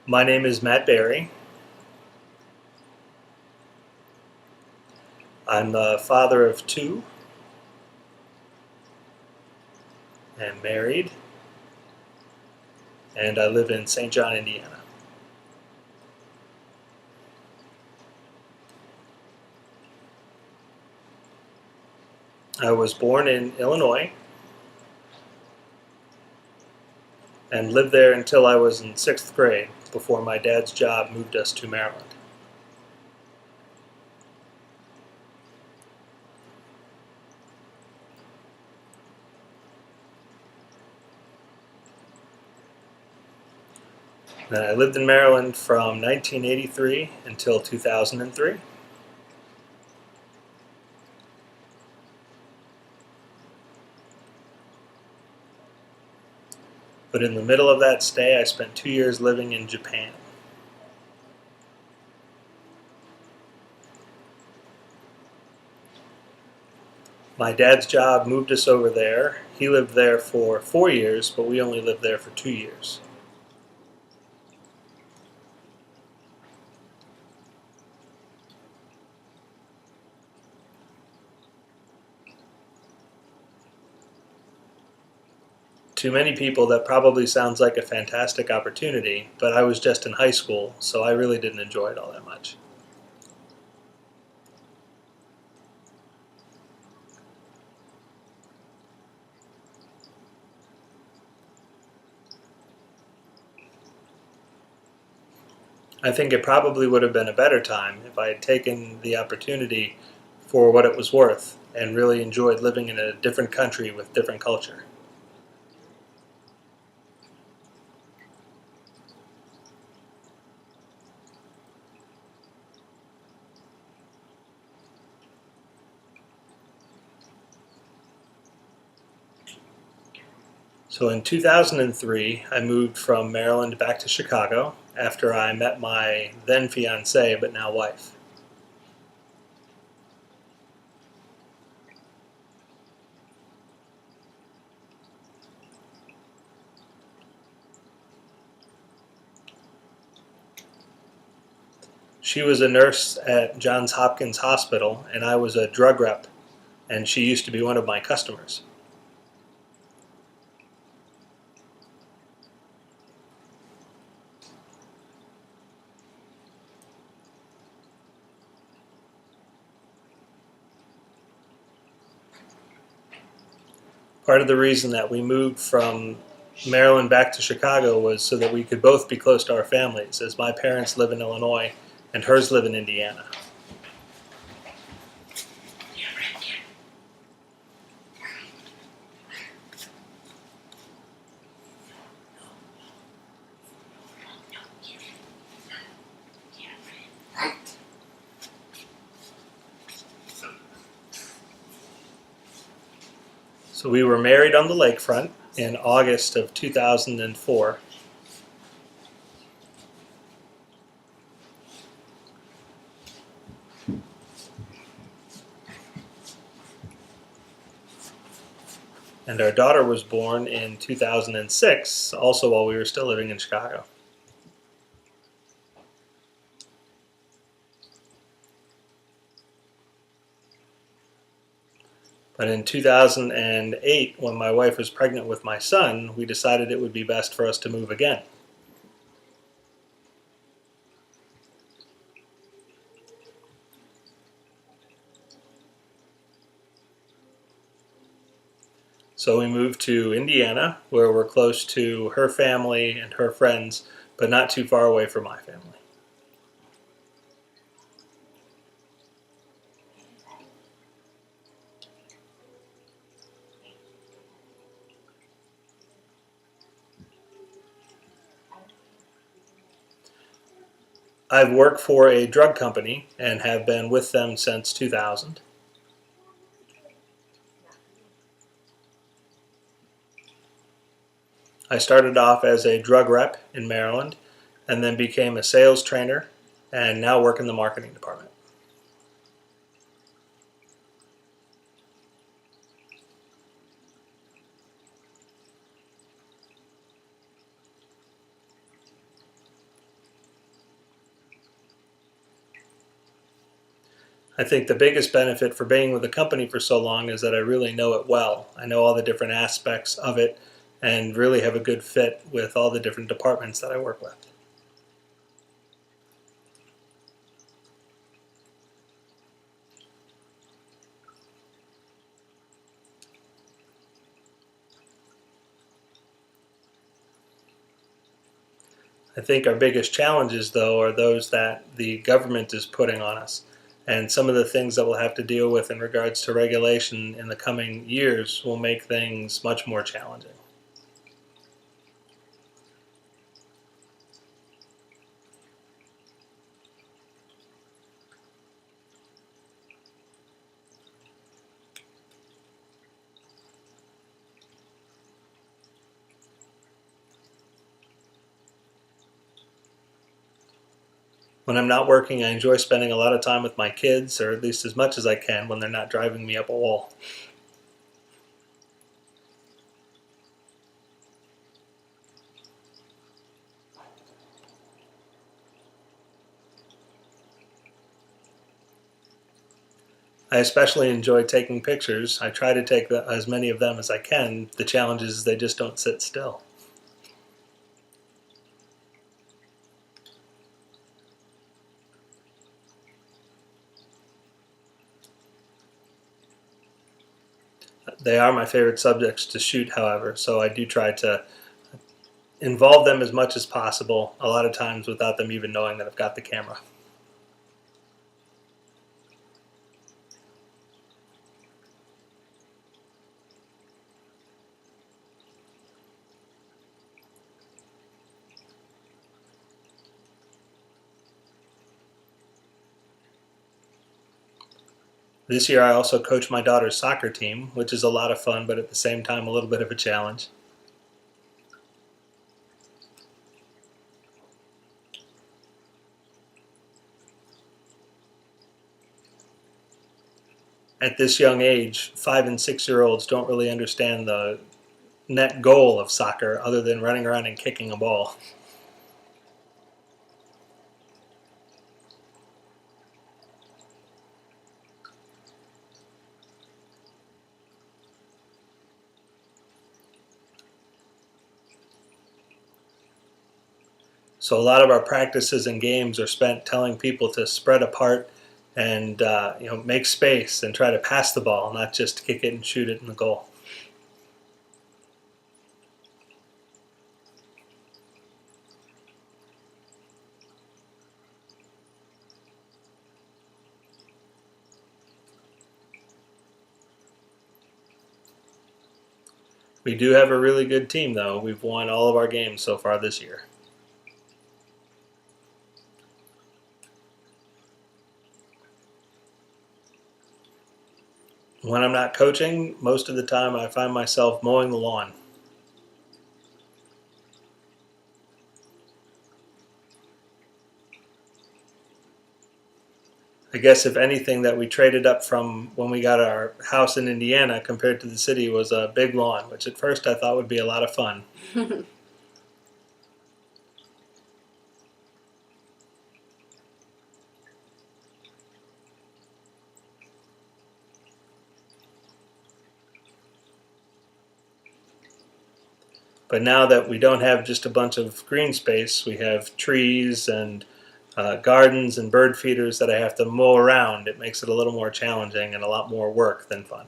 My name is Matt Berry. I'm the father of two and married, and I live in St. John, Indiana. I was born in Illinois and lived there until I was in sixth grade before my dad's job moved us to Maryland. And I lived in Maryland from 1983 until 2003. But in the middle of that stay, I spent 2 years living in Japan. My dad's job moved us over there. He lived there for 4 years, but we only lived there for 2 years. To many people, that probably sounds like a fantastic opportunity, but I was just in high school, so I really didn't enjoy it all that much. I think it probably would have been a better time if I had taken the opportunity for what it was worth and really enjoyed living in a different country with different culture. So in 2003, I moved from Maryland back to Chicago after I met my then fiancee, but now wife. She was a nurse at Johns Hopkins Hospital, and I was a drug rep, and she used to be one of my customers. Part of the reason that we moved from Maryland back to Chicago was so that we could both be close to our families, as my parents live in Illinois and hers live in Indiana. So we were married on the lakefront in August of 2004. And our daughter was born in 2006, also while we were still living in Chicago. But in 2008, when my wife was pregnant with my son, we decided it would be best for us to move again. So we moved to Indiana, where we're close to her family and her friends, but not too far away from my family. I've worked for a drug company and have been with them since 2000. I started off as a drug rep in Maryland and then became a sales trainer and now work in the marketing department. I think the biggest benefit for being with the company for so long is that I really know it well. I know all the different aspects of it and really have a good fit with all the different departments that I work with. I think our biggest challenges, though, are those that the government is putting on us. And some of the things that we'll have to deal with in regards to regulation in the coming years will make things much more challenging. When I'm not working, I enjoy spending a lot of time with my kids, or at least as much as I can when they're not driving me up a wall. I especially enjoy taking pictures. I try to take as many of them as I can. The challenge is they just don't sit still. They are my favorite subjects to shoot, however, so I do try to involve them as much as possible, a lot of times without them even knowing that I've got the camera. This year I also coach my daughter's soccer team, which is a lot of fun, but at the same time a little bit of a challenge. At this young age, 5 and 6 year olds don't really understand the net goal of soccer other than running around and kicking a ball. So a lot of our practices and games are spent telling people to spread apart and make space and try to pass the ball, not just kick it and shoot it in the goal. We do have a really good team, though. We've won all of our games so far this year. When I'm not coaching, most of the time I find myself mowing the lawn. I guess if anything that we traded up from when we got our house in Indiana compared to the city was a big lawn, which at first I thought would be a lot of fun. But now that we don't have just a bunch of green space, we have trees and gardens and bird feeders that I have to mow around. It makes it a little more challenging and a lot more work than fun.